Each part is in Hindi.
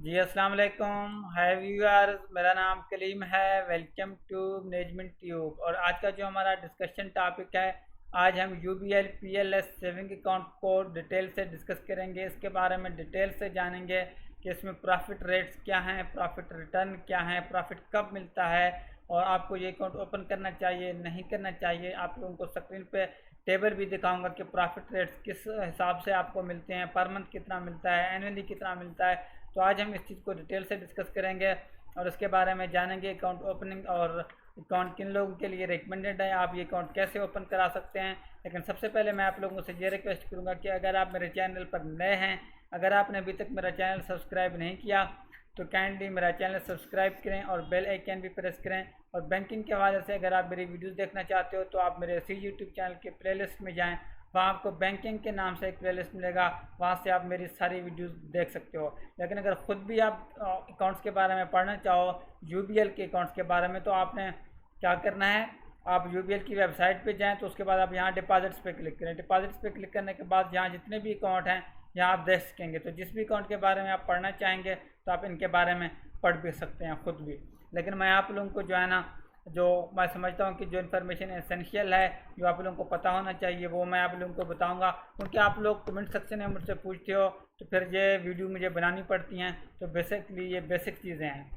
जी अस्सलाम वालेकुम। हाय व्यूअर्स, मेरा नाम कलीम है। Welcome to management tube. और आज का जो हमारा डिस्कशन टॉपिक है, आज हम यूबीएल पीएलएस सेविंग अकाउंट को डिटेल से डिस्कस करेंगे। इसके बारे में डिटेल से जानेंगे कि इसमें प्रॉफिट रेट्स क्या हैं, प्रॉफिट रिटर्न क्या है, प्रॉफिट कब मिलता है और आपको ये अकाउंट ओपन करना चाहिए नहीं करना चाहिए। आप लोगों को स्क्रीन पे टेबल भी दिखाऊंगा कि प्रॉफिट रेट्स किस हिसाब से आपको मिलते हैं, पर मंथ कितना मिलता है, एनुअली कितना मिलता है। तो आज हम इस चीज़ को डिटेल से डिस्कस करेंगे और उसके बारे में जानेंगे अकाउंट ओपनिंग और अकाउंट किन लोगों के लिए रिकमेंडेड है, आप ये अकाउंट कैसे ओपन करा सकते हैं। लेकिन सबसे पहले मैं आप लोगों से ये रिक्वेस्ट करूँगा कि अगर आप मेरे चैनल पर नए हैं, अगर आपने अभी तक मेरा चैनल सब्सक्राइब नहीं किया तो काइंडली मेरा चैनल सब्सक्राइब करें और बेल आइकन भी प्रेस करें। और बैंकिंग के हवाले से अगर आप मेरी वीडियोस देखना चाहते हो तो आप मेरे इसी यूट्यूब चैनल के प्लेलिस्ट में जाएं, वहाँ आपको बैंकिंग के नाम से एक प्लेलिस्ट मिलेगा, वहाँ से आप मेरी सारी वीडियोस देख सकते हो। लेकिन अगर ख़ुद भी आप अकाउंट्स के बारे में पढ़ना चाहो, यूबीएल के अकाउंट्स के बारे में, तो आपने क्या करना है, आप यूबीएल की वेबसाइट पे जाएं तो उसके बाद आप यहाँ डिपॉजिट्स पे क्लिक करें। डिपॉजिट्स पे क्लिक करने के बाद यहाँ जितने भी अकाउंट हैं यहाँ आप देख सकेंगे। तो जिस भी अकाउंट के बारे में आप पढ़ना चाहेंगे तो आप इनके बारे में पढ़ भी सकते हैं खुद भी। लेकिन मैं आप लोगों को जो है ना, जो मैं समझता हूँ कि जो इन्फॉर्मेशन एसेंशियल है, जो आप लोगों को पता होना चाहिए, वो मैं आप लोगों को बताऊँगा। क्योंकि आप लोग कमेंट सेक्शन में मुझसे पूछते हो तो फिर ये वीडियो मुझे बनानी पड़ती हैं। तो बेसिकली ये बेसिक चीज़ें हैं।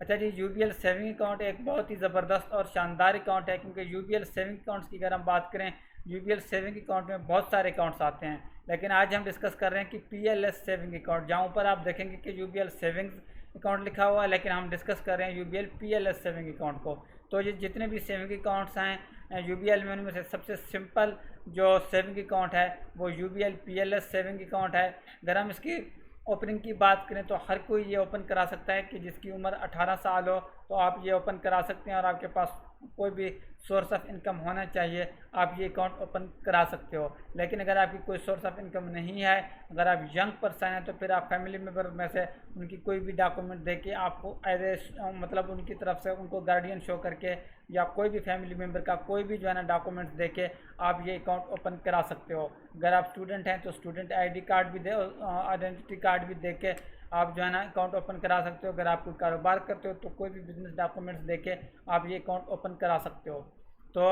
अच्छा जी, यूबीएल सेविंग अकाउंट एक बहुत ही ज़बरदस्त और शानदार अकाउंट है। क्योंकि यूबीएल सेविंग अकाउंट्स की अगर हम बात करें, यूबीएल सेविंग अकाउंट में बहुत सारे अकाउंट्स आते हैं। लेकिन आज हम डिस्कस कर रहे हैं कि पीएलएस सेविंग अकाउंट, जहाँ ऊपर आप देखेंगे कि यूबीएल सेविंग्स अकाउंट लिखा हुआ है, लेकिन हम डिस्कस कर रहे हैं यूबीएल पीएलएस सेविंग अकाउंट को। तो ये जितने भी सेविंग अकाउंट्स हैं यूबीएल में, उनमें से सबसे सिंपल जो सेविंग अकाउंट है वो यूबीएल पीएलएस सेविंग अकाउंट है। अगर हम इसकी ओपनिंग की बात करें तो हर कोई ये ओपन करा सकता है कि जिसकी उम्र 18 साल हो, तो आप ये ओपन करा सकते हैं। और आपके पास कोई भी सोर्स ऑफ इनकम होना चाहिए, आप ये अकाउंट ओपन करा सकते हो। लेकिन अगर आपकी कोई सोर्स ऑफ इनकम नहीं है, अगर आप यंग पर्सन हैं, तो फिर आप फैमिली मेम्बर में से उनकी कोई भी डॉक्यूमेंट दे के, आपको एज ए मतलब उनकी तरफ से उनको गार्डियन शो करके, या कोई भी फैमिली मेम्बर का कोई भी जो है ना डॉक्यूमेंट्स दे के आप ये अकाउंट ओपन करा सकते हो। अगर आप स्टूडेंट हैं तो स्टूडेंट आईडी कार्ड भी दे, आइडेंटिटी कार्ड भी दे के आप जो है ना अकाउंट ओपन करा सकते हो। अगर आप कोई कारोबार करते हो तो कोई भी बिजनेस डॉक्यूमेंट्स देके आप ये अकाउंट ओपन करा सकते हो। तो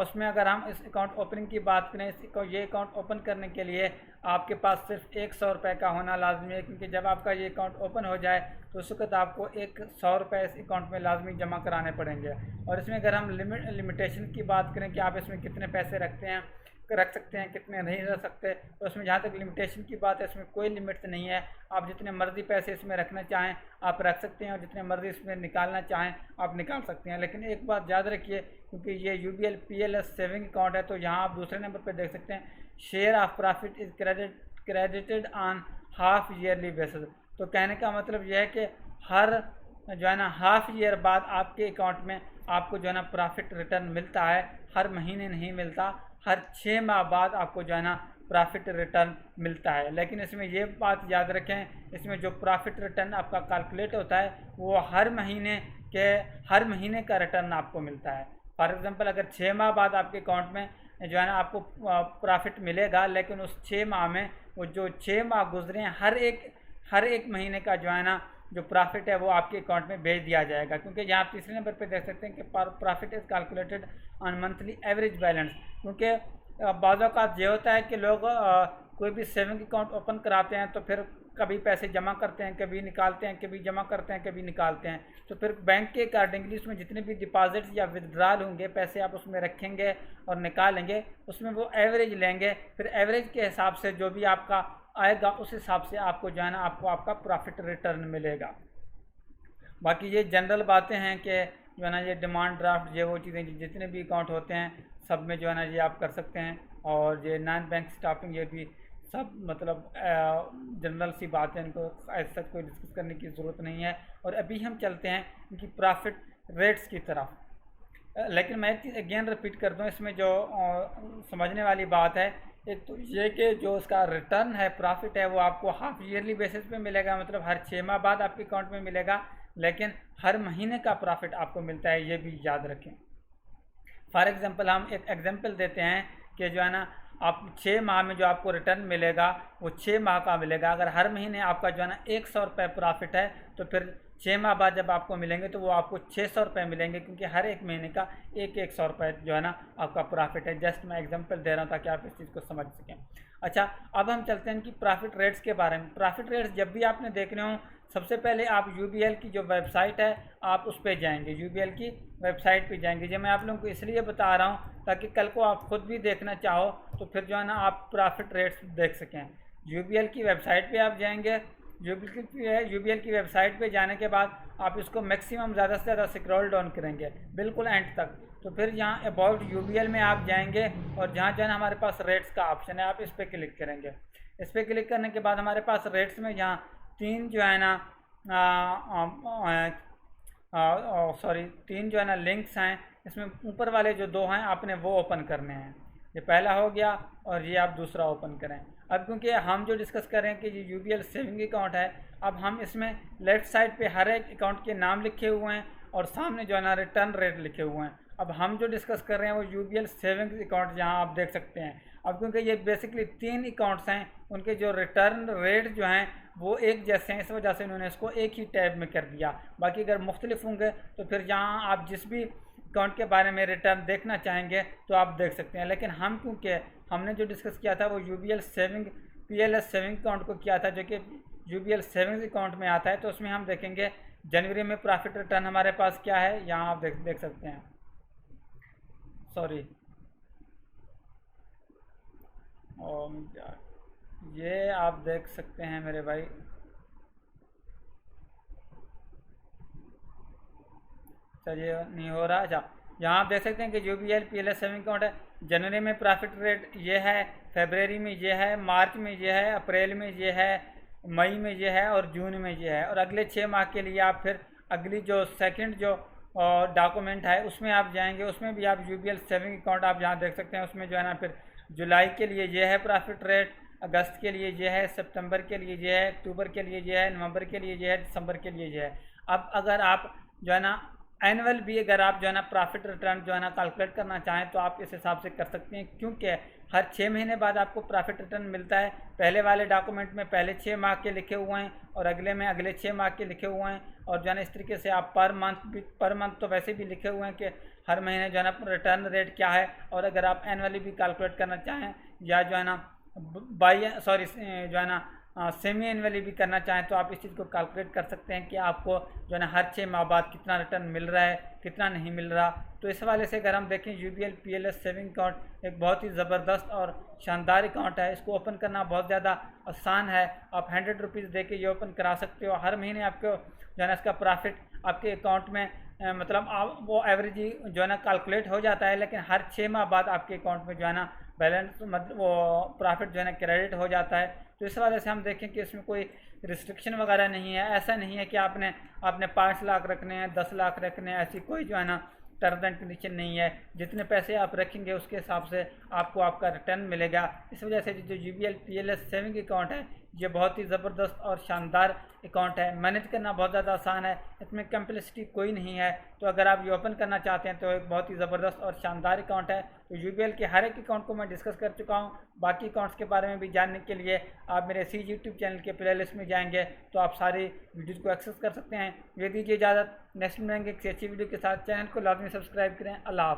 उसमें अगर हम इस अकाउंट ओपनिंग की बात करें, ये अकाउंट ओपन करने के लिए आपके पास सिर्फ 100 रुपये का होना लाजमी है। क्योंकि जब आपका ये अकाउंट ओपन हो जाए तो उस वक्त आपको 100 रुपये इस अकाउंट में लाजमी जमा कराने पड़ेंगे। और इसमें अगर हम लिमिटेशन की बात करें कि आप इसमें कितने पैसे रख सकते हैं, कितने नहीं रख सकते, तो उसमें जहाँ तक लिमिटेशन की बात है, इसमें कोई लिमिट नहीं है। आप जितने मर्ज़ी पैसे इसमें रखना चाहें आप रख सकते हैं, और जितने मर्ज़ी इसमें निकालना चाहें आप निकाल सकते हैं। लेकिन एक बात याद रखिए, क्योंकि ये यूबीएल पीएलएस सेविंग अकाउंट है, तो यहाँ आप दूसरे नंबर पर देख सकते हैं, share of profit is credited on half yearly basis. तो कहने का मतलब यह है कि हर जो है ना हाफ ईयर बाद आपके अकाउंट में आपको जो है ना प्रॉफिट रिटर्न मिलता है। हर महीने नहीं मिलता, हर 6 माह बाद आपको जो है ना प्रॉफिट रिटर्न मिलता है। लेकिन इसमें ये बात याद रखें, इसमें जो प्रॉफिट रिटर्न आपका कैलकुलेट होता है वो हर महीने का रिटर्न आपको मिलता है। फॉर एग्जांपल, अगर 6 माह बाद आपके अकाउंट में जो है ना आपको प्रॉफिट मिलेगा, लेकिन उस 6 माह में वो जो 6 माह गुजरे हैं, हर एक महीने का जो है ना जो प्रॉफिट है वो आपके अकाउंट में भेज दिया जाएगा। क्योंकि यहाँ आप तीसरे नंबर पे देख सकते हैं कि profit is calculated on monthly average balance. क्योंकि बाज़ औक़ात ये होता है कि लोग कोई भी सेविंग अकाउंट ओपन कराते हैं तो फिर कभी पैसे जमा करते हैं, कभी निकालते हैं, कभी जमा करते हैं, कभी निकालते हैं। तो फिर बैंक के अकॉर्डिंगली उसमें जितने भी डिपॉजिट्स या विदड्रॉल होंगे, पैसे आप उसमें रखेंगे और निकालेंगे, उसमें वो एवरेज लेंगे। फिर एवरेज के हिसाब से जो भी आपका आएगा उस हिसाब से आपको जो है ना आपका प्रॉफिट रिटर्न मिलेगा। बाकी ये जनरल बातें हैं कि जो है ना ये डिमांड ड्राफ्ट, ये वो चीज़ें जितने भी अकाउंट होते हैं सब में जो है ना ये आप कर सकते हैं। और ये नॉन बैंक स्टाफिंग, ये भी सब मतलब जनरल सी बात है, इनको ऐसा कोई डिस्कस करने की ज़रूरत नहीं है। और अभी हम चलते हैं इनकी प्रॉफिट रेट्स की तरफ। लेकिन मैं एक चीज़ अगेन रिपीट कर दूँ, इसमें जो समझने वाली बात है, एक तो ये कि जो उसका रिटर्न है, प्रॉफिट है, वो आपको हाफ ईयरली बेसिस पे मिलेगा, मतलब हर 6 माह बाद आपके अकाउंट में मिलेगा। लेकिन हर महीने का प्रॉफिट आपको मिलता है, ये भी याद रखें। फॉर एग्ज़ाम्पल हम एक एग्जांपल देते हैं कि जो है ना आप 6 माह में जो आपको रिटर्न मिलेगा वो 6 माह का मिलेगा। अगर हर महीने आपका जो है ना 100 रुपये प्रॉफिट है तो फिर 6 माह बाद जब आपको मिलेंगे तो वो आपको 600 रुपये मिलेंगे, क्योंकि हर एक महीने का 100 रुपये जो है ना आपका प्रॉफिट है। जस्ट मैं एग्जांपल दे रहा हूँ ताकि आप इस चीज़ को समझ सकें। अच्छा, अब हम चलते हैं कि प्रॉफिट रेट्स के बारे में। प्रॉफिट रेट्स जब भी आपने देखने हो, सबसे पहले आप यूबीएल की जो वेबसाइट है आप उस पर जाएंगे, यूबीएल की वेबसाइट पे जाएंगे। जो मैं आप लोगों को इसलिए बता रहा हूँ ताकि कल को आप खुद भी देखना चाहो तो फिर जो है ना आप प्रॉफिट रेट्स देख सकें। यूबीएल की वेबसाइट पे आप जाएंगे। यूबीएल की वेबसाइट पे जाने के बाद आप इसको मैक्सिमम ज़्यादा से ज़्यादा स्क्रॉल डाउन करेंगे बिल्कुल एंड तक, तो फिर यहाँ अबाउट यूबीएल में आप जाएंगे और जहाँ जो है हमारे पास रेट्स का ऑप्शन है आप इस पर क्लिक करेंगे। इस पर क्लिक करने के बाद हमारे पास रेट्स में यहाँ 3 जो है ना सॉरी 3 जो है ना लिंक्स हैं। इसमें ऊपर वाले जो 2 हैं आपने वो ओपन करने हैं। ये पहला हो गया और ये आप दूसरा ओपन करें। अब क्योंकि हम जो डिस्कस कर रहे हैं कि ये यूबीएल सेविंग अकाउंट है, अब हम इसमें लेफ्ट साइड पे हर एक अकाउंट के नाम लिखे हुए हैं और सामने जो है ना रिटर्न रेट लिखे हुए हैं। अब हम जो डिस्कस कर रहे हैं वो यूबीएल सेविंग्स अकाउंट जहाँ आप देख सकते हैं। अब क्योंकि ये बेसिकली 3 अकाउंट्स हैं, उनके जो रिटर्न रेट जो हैं वो एक जैसे हैं, इस वजह से उन्होंने इसको एक ही टैब में कर दिया। बाकी अगर मुख्तलिफ होंगे तो फिर जहाँ आप जिस भी अकाउंट के बारे में रिटर्न देखना चाहेंगे तो आप देख सकते हैं। लेकिन हम क्योंकि हमने जो डिस्कस किया था वो UBL saving PLS saving account को किया था, जो कि यूबीएल सेविंग्स अकाउंट में आता है, तो उसमें हम देखेंगे जनवरी में प्रॉफिट रिटर्न हमारे पास क्या है। यहाँ आप देख सकते हैं, सॉरी ये आप देख सकते हैं मेरे भाई। चलिए नहीं हो रहा। अच्छा, यहाँ आप देख सकते हैं कि यूबीएल पीएलएस सेविंग अकाउंट है। जनवरी में प्रॉफिट रेट ये है, फरवरी में ये है, मार्च में ये है, अप्रैल में ये है, मई में ये है और जून में ये है। और अगले 6 माह के लिए आप फिर अगली जो सेकंड जो डॉक्यूमेंट है उसमें आप जाएंगे, उसमें भी आप यूबीएल सेविंग अकाउंट आप यहाँ देख सकते हैं। उसमें जो है ना फिर जुलाई के लिए ये है प्रॉफिट रेट, अगस्त के लिए ये है, सितंबर के लिए ये है, अक्टूबर के लिए ये है, नवंबर के लिए ये है, दिसंबर के लिए ये है। अब अगर आप जो है ना एनुअल भी अगर आप जो है ना प्रॉफिट रिटर्न जो है ना कैलकुलेट करना चाहें तो आप इस हिसाब से कर सकते हैं, क्योंकि हर 6 महीने बाद आपको प्रॉफिट रिटर्न मिलता है। पहले वाले डॉक्यूमेंट में पहले 6 माह के लिखे हुए हैं और अगले में अगले 6 माह के लिखे हुए हैं। और जो है ना इस तरीके से आप पर मंथ तो वैसे भी लिखे हुए हैं कि हर महीने जो है ना रिटर्न रेट क्या है। और अगर आप एनुअली भी कैलकुलेट करना चाहें या जो है ना जो है ना सेमी एनुअली भी करना चाहें तो आप इस चीज़ को कैलकुलेट कर सकते हैं कि आपको जो है ना हर 6 माह बाद कितना रिटर्न मिल रहा है, कितना नहीं मिल रहा। तो इस हवाले से अगर हम देखें यूबीएल पीएलएस सेविंग अकाउंट एक बहुत ही ज़बरदस्त और शानदार अकाउंट है। इसको ओपन करना बहुत ज़्यादा आसान है। आप 100 रुपीज़ दे के ये ओपन करा सकते हो। हर महीने आपको जो है ना इसका प्रॉफिट आपके अकाउंट में मतलब आप वो एवरेज जो है ना कैलकुलेट हो जाता है, लेकिन हर 6 माह बाद आपके अकाउंट में जो है ना बैलेंस मतलब वो प्रॉफिट जो है ना क्रेडिट हो जाता है। तो इस वजह से हम देखें कि इसमें कोई रिस्ट्रिक्शन वगैरह नहीं है। ऐसा नहीं है कि आपने 5 लाख रखने हैं, 10 लाख रखने हैं, ऐसी कोई जो है ना टर्म्स एंड कंडीशन नहीं है। जितने पैसे आप रखेंगे उसके हिसाब से आपको आपका रिटर्न मिलेगा। इस वजह से जो यूबीएल पीएलएस सेविंग अकाउंट है ये बहुत ही ज़बरदस्त और शानदार अकाउंट है। मैनेज करना बहुत ज़्यादा आसान है, इसमें कम्प्लेक्सिटी कोई नहीं है। तो अगर आप ये ओपन करना चाहते हैं तो एक बहुत ही ज़बरदस्त और शानदार अकाउंट है। तो यूबीएल के हर एक अकाउंट को मैं डिस्कस कर चुका हूँ। बाकी अकाउंट्स के बारे में भी जानने के लिए आप मेरे यूट्यूब चैनल के प्लेलिस्ट में जाएंगे तो आप सारी वीडियोज़ को एक्सेस कर सकते हैं। ये दीजिए इजाज़त, नेक्स्ट मिलेंगे किसी अच्छी वीडियो के साथ। चैनल को लाजमी सब्सक्राइब करें। अल्लाह हाफ़िज़।